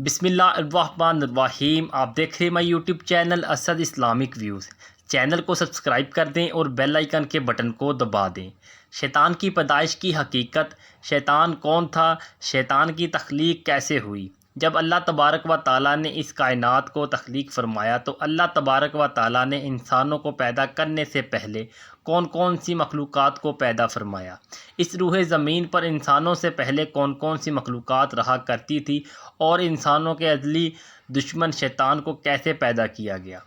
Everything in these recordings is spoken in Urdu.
بسم اللہ الرحمن الرحیم۔ آپ دیکھ رہے ہیں my YouTube channel Asad Islamic views. Channel کو سبسکرائب کر دیں اور بیل آئیکن کے بٹن کو دبا دیں۔ شیطان کی پیدائش کی حقیقت۔ شیطان کون تھا؟ شیطان کی تخلیق کیسے ہوئی؟ جب اللہ تبارک و تعالیٰ نے اس کائنات کو تخلیق فرمایا تو اللہ تبارک و تعالیٰ نے انسانوں کو پیدا کرنے سے پہلے کون کون سی مخلوقات کو پیدا فرمایا؟ اس روح زمین پر انسانوں سے پہلے کون کون سی مخلوقات رہا کرتی تھی اور انسانوں کے ازلی دشمن شیطان کو کیسے پیدا کیا گیا؟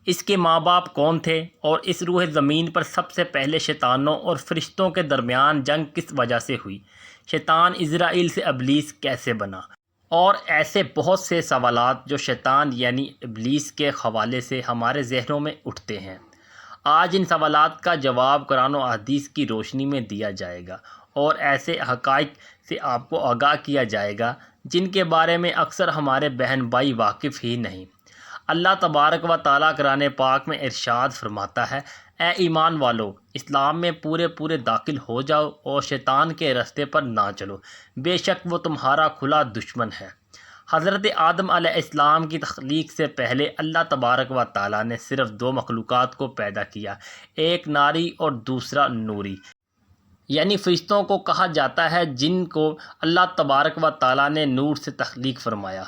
اس کے ماں باپ کون تھے؟ اور اس روح زمین پر سب سے پہلے شیطانوں اور فرشتوں کے درمیان جنگ کس وجہ سے ہوئی؟ شیطان عزرائیل سے ابلیس کیسے بنا؟ اور ایسے بہت سے سوالات جو شیطان یعنی ابلیس کے حوالے سے ہمارے ذہنوں میں اٹھتے ہیں۔ آج ان سوالات کا جواب قرآن و حدیث کی روشنی میں دیا جائے گا اور ایسے حقائق سے آپ کو آگاہ کیا جائے گا جن کے بارے میں اکثر ہمارے بہن بھائی واقف ہی نہیں۔ اللہ تبارک و تعالیٰ قرآن پاک میں ارشاد فرماتا ہے، اے ایمان والو، اسلام میں پورے داخل ہو جاؤ اور شیطان کے راستے پر نہ چلو، بے شک وہ تمہارا کھلا دشمن ہے۔ حضرت آدم علیہ السلام کی تخلیق سے پہلے اللہ تبارک و تعالیٰ نے صرف دو مخلوقات کو پیدا کیا، ایک ناری اور دوسرا نوری، یعنی فرشتوں کو کہا جاتا ہے جن کو اللہ تبارک و تعالیٰ نے نور سے تخلیق فرمایا۔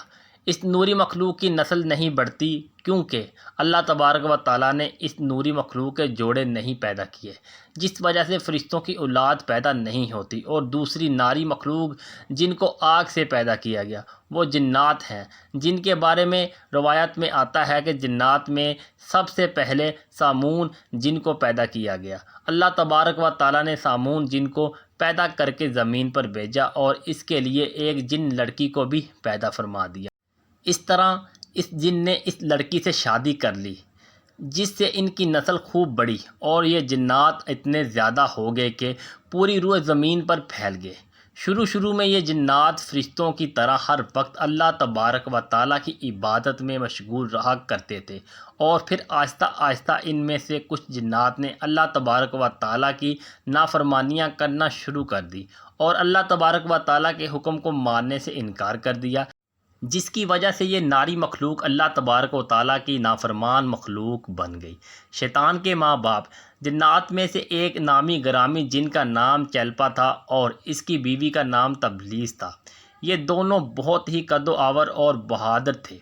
اس نوری مخلوق کی نسل نہیں بڑھتی کیونکہ اللہ تبارک و تعالیٰ نے اس نوری مخلوق کے جوڑے نہیں پیدا کیے، جس وجہ سے فرشتوں کی اولاد پیدا نہیں ہوتی۔ اور دوسری ناری مخلوق جن کو آگ سے پیدا کیا گیا وہ جنات ہیں، جن کے بارے میں روایت میں آتا ہے کہ جنات میں سب سے پہلے سامون جن کو پیدا کیا گیا۔ اللہ تبارک و تعالیٰ نے سامون جن کو پیدا کر کے زمین پر بھیجا اور اس کے لیے ایک جن لڑکی کو بھی پیدا فرما دیا۔ اس طرح اس جن نے اس لڑکی سے شادی کر لی جس سے ان کی نسل خوب بڑھی اور یہ جنات اتنے زیادہ ہو گئے کہ پوری روح زمین پر پھیل گئے۔ شروع میں یہ جنات فرشتوں کی طرح ہر وقت اللہ تبارک و تعالیٰ کی عبادت میں مشغول رہا کرتے تھے، اور پھر آہستہ آہستہ ان میں سے کچھ جنات نے اللہ تبارک و تعالیٰ کی نافرمانیاں کرنا شروع کر دی اور اللہ تبارک و تعالیٰ کے حکم کو ماننے سے انکار کر دیا، جس کی وجہ سے یہ ناری مخلوق اللہ تبارک و تعالیٰ کی نافرمان مخلوق بن گئی۔ شیطان کے ماں باپ جنات میں سے ایک نامی گرامی جن کا نام چیلپا تھا اور اس کی بیوی کا نام تبلیس تھا۔ یہ دونوں بہت ہی قد و آور اور بہادر تھے۔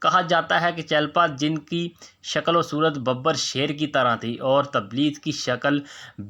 کہا جاتا ہے کہ چیلپا جن کی شکل و صورت ببر شیر کی طرح تھی اور تبلیس کی شکل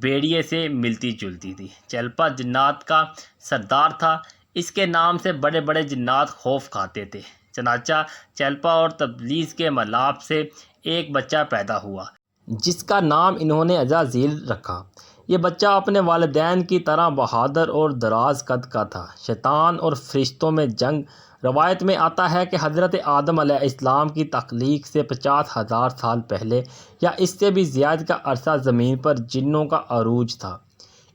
بھیڑیے سے ملتی جلتی تھی۔ چیلپا جنات کا سردار تھا، اس کے نام سے بڑے بڑے جنات خوف کھاتے تھے۔ چنانچہ چیلپا اور تبلیس کے ملاپ سے ایک بچہ پیدا ہوا جس کا نام انہوں نے عزازیل رکھا۔ یہ بچہ اپنے والدین کی طرح بہادر اور دراز قد کا تھا۔ شیطان اور فرشتوں میں جنگ۔ روایت میں آتا ہے کہ حضرت آدم علیہ السلام کی تخلیق سے 50,000 سال پہلے یا اس سے بھی زیادہ کا عرصہ زمین پر جنوں کا عروج تھا۔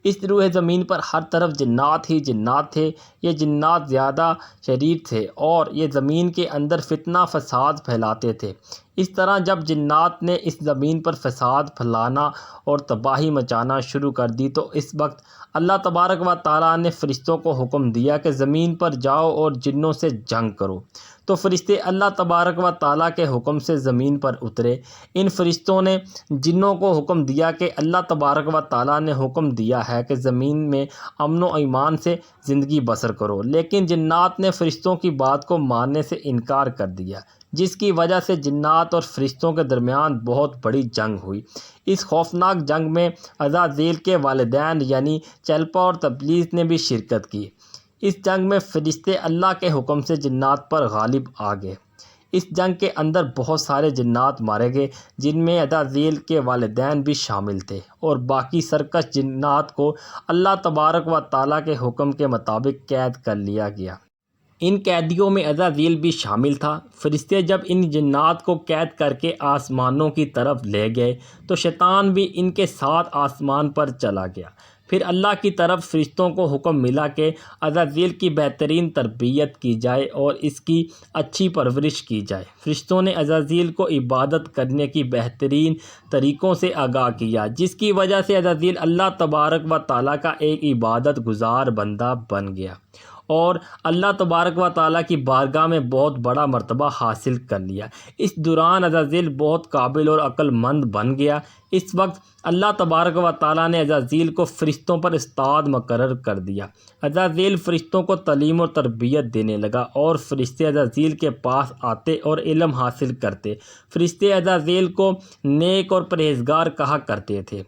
اس روح زمین پر ہر طرف جنات ہی جنات تھے۔ یہ جنات زیادہ شریر تھے اور یہ زمین کے اندر فتنہ فساد پھیلاتے تھے۔ اس طرح جب جنات نے اس زمین پر فساد پھیلانا اور تباہی مچانا شروع کر دی تو اس وقت اللہ تبارک و تعالیٰ نے فرشتوں کو حکم دیا کہ زمین پر جاؤ اور جنوں سے جنگ کرو۔ تو فرشتے اللہ تبارک و تعالیٰ کے حکم سے زمین پر اترے۔ ان فرشتوں نے جنوں کو حکم دیا کہ اللہ تبارک و تعالیٰ نے حکم دیا ہے کہ زمین میں امن و ایمان سے زندگی بسر کرو، لیکن جنات نے فرشتوں کی بات کو ماننے سے انکار کر دیا، جس کی وجہ سے جنات اور فرشتوں کے درمیان بہت بڑی جنگ ہوئی۔ اس خوفناک جنگ میں عزازیل کے والدین یعنی چیلپا اور تبلیس نے بھی شرکت کی۔ اس جنگ میں فرشتے اللہ کے حکم سے جنات پر غالب آ گئے۔ اس جنگ کے اندر بہت سارے جنات مارے گئے جن میں عزازیل کے والدین بھی شامل تھے، اور باقی سرکش جنات کو اللہ تبارک و تعالیٰ کے حکم کے مطابق قید کر لیا گیا۔ ان قیدیوں میں عزازیل بھی شامل تھا۔ فرشتے جب ان جنات کو قید کر کے آسمانوں کی طرف لے گئے تو شیطان بھی ان کے ساتھ آسمان پر چلا گیا۔ پھر اللہ کی طرف فرشتوں کو حکم ملا کہ عزازیل کی بہترین تربیت کی جائے اور اس کی اچھی پرورش کی جائے۔ فرشتوں نے عزازیل کو عبادت کرنے کی بہترین طریقوں سے آگاہ کیا، جس کی وجہ سے عزازیل اللہ تبارک و تعالیٰ کا ایک عبادت گزار بندہ بن گیا اور اللہ تبارک و تعالیٰ کی بارگاہ میں بہت بڑا مرتبہ حاصل کر لیا۔ اس دوران عزازیل بہت قابل اور عقل مند بن گیا۔ اس وقت اللہ تبارک و تعالیٰ نے عزازیل کو فرشتوں پر استاد مقرر کر دیا۔ عزازیل فرشتوں کو تعلیم اور تربیت دینے لگا اور فرشتے عزازیل کے پاس آتے اور علم حاصل کرتے۔ فرشتے عزازیل کو نیک اور پرہیزگار کہا کرتے تھے۔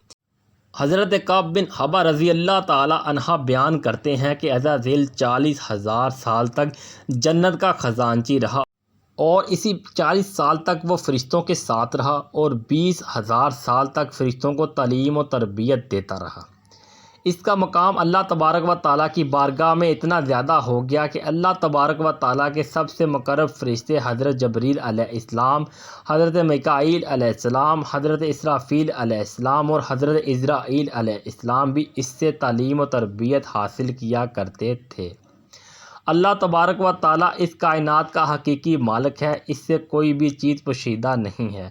حضرت کعب بن حبہ رضی اللہ تعالی عنہ بیان کرتے ہیں کہ عزازیل 40,000 سال تک جنت کا خزانچی رہا اور اسی 40 سال تک وہ فرشتوں کے ساتھ رہا اور 20,000 سال تک فرشتوں کو تعلیم و تربیت دیتا رہا۔ اس کا مقام اللہ تبارک و تعالیٰ کی بارگاہ میں اتنا زیادہ ہو گیا کہ اللہ تبارک و تعالیٰ کے سب سے مقرب فرشتے حضرت جبریل علیہ السلام، حضرت میکائیل علیہ السلام، حضرت اسرافیل علیہ السلام اور حضرت عزرائیل علیہ السلام بھی اس سے تعلیم و تربیت حاصل کیا کرتے تھے۔ اللہ تبارک و تعالیٰ اس کائنات کا حقیقی مالک ہے، اس سے کوئی بھی چیز پوشیدہ نہیں ہے۔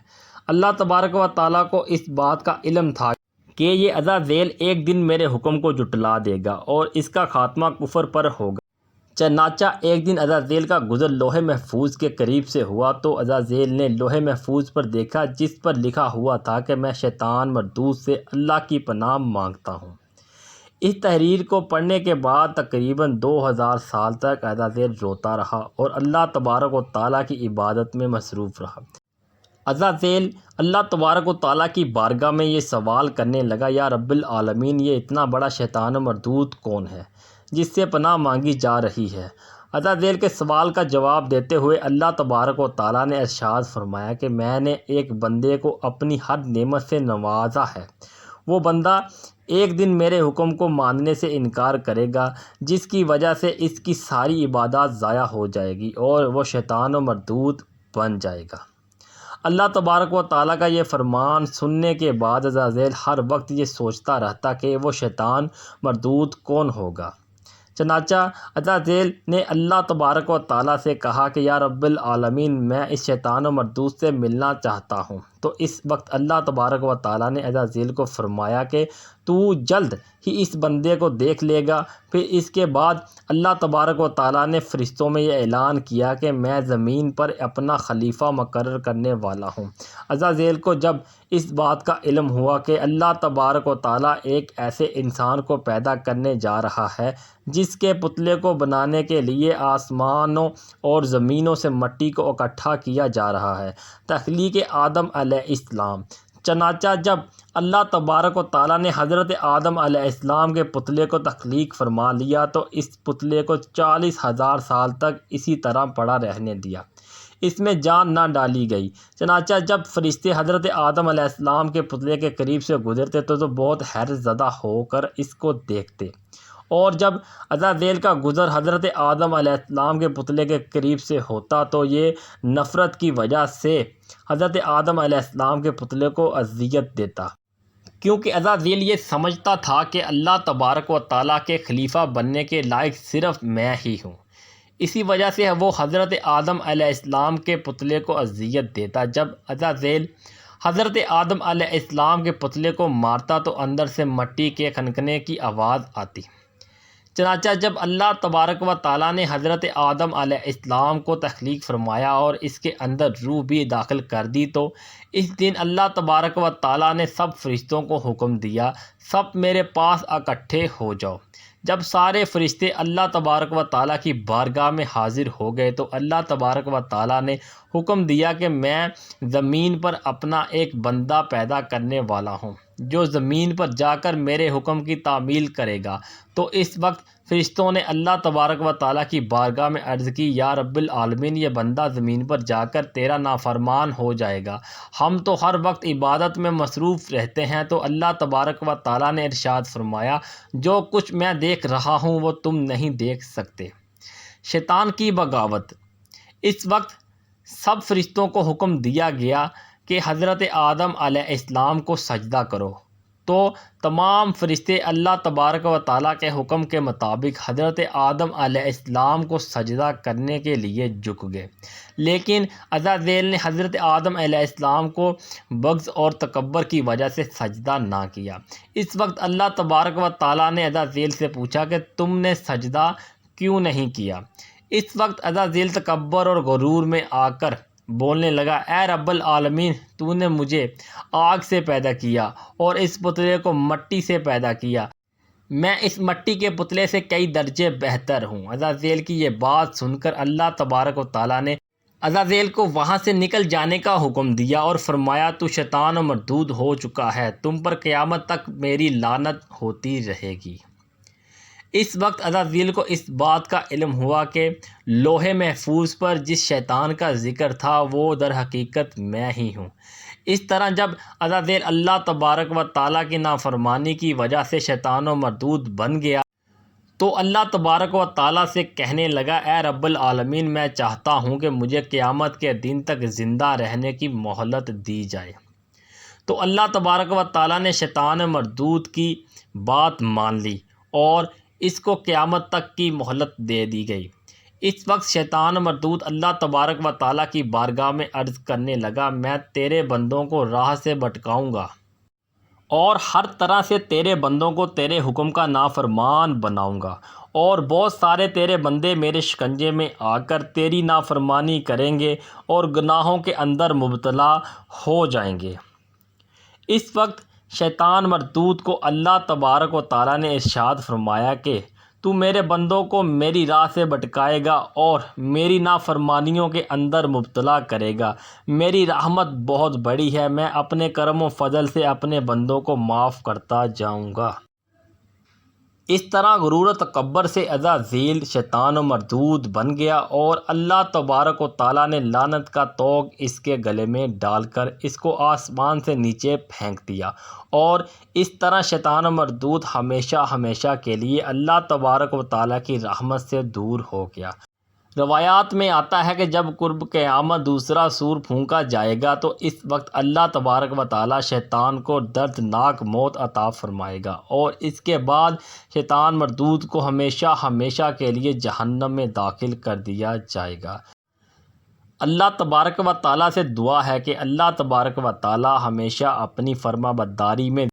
اللہ تبارک و تعالیٰ کو اس بات کا علم تھا کہ یہ عزازیل ایک دن میرے حکم کو جھٹلا دے گا اور اس کا خاتمہ کفر پر ہوگا۔ چنانچہ ایک دن عزازیل کا گزر لوح محفوظ کے قریب سے ہوا تو عزازیل نے لوح محفوظ پر دیکھا جس پر لکھا ہوا تھا کہ میں شیطان مردود سے اللہ کی پناہ مانگتا ہوں۔ اس تحریر کو پڑھنے کے بعد تقریباً 2000 سال تک عزازیل روتا رہا اور اللہ تبارک و تعالیٰ کی عبادت میں مصروف رہا۔ عزازیل اللہ تبارک و تعالیٰ کی بارگاہ میں یہ سوال کرنے لگا، یا رب العالمین، یہ اتنا بڑا شیطان مردود کون ہے جس سے پناہ مانگی جا رہی ہے؟ عزازیل کے سوال کا جواب دیتے ہوئے اللہ تبارک و تعالیٰ نے ارشاد فرمایا کہ میں نے ایک بندے کو اپنی ہر نعمت سے نوازا ہے۔ وہ بندہ ایک دن میرے حکم کو ماننے سے انکار کرے گا جس کی وجہ سے اس کی ساری عبادات ضائع ہو جائے گی اور وہ شیطان و مردود بن جائے گا۔ اللہ تبارک و تعالیٰ کا یہ فرمان سننے کے بعد عزازیل ہر وقت یہ سوچتا رہتا کہ وہ شیطان مردود کون ہوگا۔ چنانچہ عزازیل نے اللہ تبارک و تعالیٰ سے کہا کہ یا رب العالمین، میں اس شیطان و مردود سے ملنا چاہتا ہوں۔ تو اس وقت اللہ تبارک و تعالیٰ نے عزازیل کو فرمایا کہ تو جلد ہی اس بندے کو دیکھ لے گا۔ پھر اس کے بعد اللہ تبارک و تعالیٰ نے فرشتوں میں یہ اعلان کیا کہ میں زمین پر اپنا خلیفہ مقرر کرنے والا ہوں۔ عزازیل کو جب اس بات کا علم ہوا کہ اللہ تبارک و تعالیٰ ایک ایسے انسان کو پیدا کرنے جا رہا ہے جس کے پتلے کو بنانے کے لیے آسمانوں اور زمینوں سے مٹی کو اکٹھا کیا جا رہا ہے، تخلیق آدم علیہ السلام، چنانچہ جب اللہ تبارک و تعالیٰ نے حضرت آدم علیہ السلام کے پتلے کو تخلیق فرما لیا تو اس پتلے کو 40,000 سال تک اسی طرح پڑا رہنے دیا، اس میں جان نہ ڈالی گئی۔ چنانچہ جب فرشتے حضرت آدم علیہ السلام کے پتلے کے قریب سے گزرتے تو بہت حیرت زدہ ہو کر اس کو دیکھتے، اور جب عزازیل کا گزر حضرت آدم علیہ السلام کے پتلے کے قریب سے ہوتا تو یہ نفرت کی وجہ سے حضرت آدم علیہ السلام کے پتلے کو اذیت دیتا، کیونکہ عزازیل یہ سمجھتا تھا کہ اللہ تبارک و تعالیٰ کے خلیفہ بننے کے لائق صرف میں ہی ہوں۔ اسی وجہ سے وہ حضرت آدم علیہ السلام کے پتلے کو اذیت دیتا۔ جب عزازیل حضرت آدم علیہ السلام کے پتلے کو مارتا تو اندر سے مٹی کے کھنکنے کی آواز آتی۔ چنانچہ جب اللہ تبارک و تعالیٰ نے حضرت آدم علیہ السلام کو تخلیق فرمایا اور اس کے اندر روح بھی داخل کر دی تو اس دن اللہ تبارک و تعالیٰ نے سب فرشتوں کو حکم دیا، سب میرے پاس اکٹھے ہو جاؤ۔ جب سارے فرشتے اللہ تبارک و تعالیٰ کی بارگاہ میں حاضر ہو گئے تو اللہ تبارک و تعالیٰ نے حکم دیا کہ میں زمین پر اپنا ایک بندہ پیدا کرنے والا ہوں جو زمین پر جا کر میرے حکم کی تعمیل کرے گا۔ تو اس وقت فرشتوں نے اللہ تبارک و تعالیٰ کی بارگاہ میں عرض کی، یا رب العالمین، یہ بندہ زمین پر جا کر تیرا نافرمان ہو جائے گا، ہم تو ہر وقت عبادت میں مصروف رہتے ہیں۔ تو اللہ تبارک و تعالیٰ نے ارشاد فرمایا، جو کچھ میں دیکھ رہا ہوں وہ تم نہیں دیکھ سکتے۔ شیطان کی بغاوت۔ اس وقت سب فرشتوں کو حکم دیا گیا کہ حضرت آدم علیہ السلام کو سجدہ کرو، تو تمام فرشتے اللہ تبارک و تعالیٰ کے حکم کے مطابق حضرت آدم علیہ السلام کو سجدہ کرنے کے لیے جھک گئے، لیکن عزازیل نے حضرت آدم علیہ السلام کو بغض اور تکبر کی وجہ سے سجدہ نہ کیا۔ اس وقت اللہ تبارک و تعالیٰ نے عزازیل سے پوچھا کہ تم نے سجدہ کیوں نہیں کیا؟ اس وقت عزازیل تکبر اور غرور میں آ کر بولنے لگا، اے رب العالمین، تو نے مجھے آگ سے پیدا کیا اور اس پتلے کو مٹی سے پیدا کیا، میں اس مٹی کے پتلے سے کئی درجے بہتر ہوں۔ عزازیل کی یہ بات سن کر اللہ تبارک و تعالیٰ نے عزازیل کو وہاں سے نکل جانے کا حکم دیا اور فرمایا، تو شیطان و مردود ہو چکا ہے، تم پر قیامت تک میری لعنت ہوتی رہے گی۔ اس وقت عزازیل کو اس بات کا علم ہوا کہ لوح محفوظ پر جس شیطان کا ذکر تھا وہ در حقیقت میں ہی ہوں۔ اس طرح جب عزازیل اللہ تبارک و تعالیٰ کی نافرمانی کی وجہ سے شیطان و مردود بن گیا تو اللہ تبارک و تعالیٰ سے کہنے لگا، اے رب العالمین، میں چاہتا ہوں کہ مجھے قیامت کے دن تک زندہ رہنے کی مہلت دی جائے۔ تو اللہ تبارک و تعالیٰ نے شیطان مردود کی بات مان لی اور اس کو قیامت تک کی مہلت دے دی گئی۔ اس وقت شیطان مردود اللہ تبارک و تعالیٰ کی بارگاہ میں عرض کرنے لگا، میں تیرے بندوں کو راہ سے بھٹکاؤں گا اور ہر طرح سے تیرے بندوں کو تیرے حکم کا نافرمان بناؤں گا، اور بہت سارے تیرے بندے میرے شکنجے میں آ کر تیری نافرمانی کریں گے اور گناہوں کے اندر مبتلا ہو جائیں گے۔ اس وقت شیطان مردود کو اللہ تبارک و تعالیٰ نے ارشاد فرمایا کہ تو میرے بندوں کو میری راہ سے بھٹکائے گا اور میری نافرمانیوں کے اندر مبتلا کرے گا، میری رحمت بہت بڑی ہے، میں اپنے کرم و فضل سے اپنے بندوں کو معاف کرتا جاؤں گا۔ اس طرح غرور و تکبر سے عزازیل شیطان و مردود بن گیا اور اللہ تبارک و تعالیٰ نے لعنت کا طوق اس کے گلے میں ڈال کر اس کو آسمان سے نیچے پھینک دیا، اور اس طرح شیطان و مردود ہمیشہ ہمیشہ کے لیے اللہ تبارک و تعالیٰ کی رحمت سے دور ہو گیا۔ روایات میں آتا ہے کہ جب قرب قیامت دوسرا سور پھونکا جائے گا تو اس وقت اللہ تبارک و تعالیٰ شیطان کو دردناک موت عطا فرمائے گا، اور اس کے بعد شیطان مردود کو ہمیشہ ہمیشہ کے لیے جہنم میں داخل کر دیا جائے گا۔ اللہ تبارک و تعالیٰ سے دعا ہے کہ اللہ تبارک و تعالیٰ ہمیشہ اپنی فرما برداری میں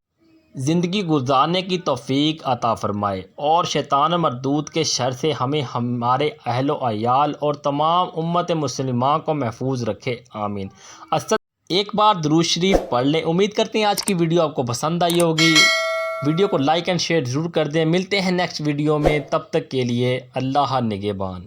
زندگی گزارنے کی توفیق عطا فرمائے اور شیطان مردود کے شر سے ہمیں، ہمارے اہل و عیال اور تمام امت مسلمہ کو محفوظ رکھے، آمین۔ ایک بار درود شریف پڑھ لیں۔ امید کرتے ہیں آج کی ویڈیو آپ کو پسند آئی ہوگی۔ ویڈیو کو لائک اینڈ شیئر ضرور کر دیں۔ ملتے ہیں نیکسٹ ویڈیو میں، تب تک کے لیے اللہ نگہبان۔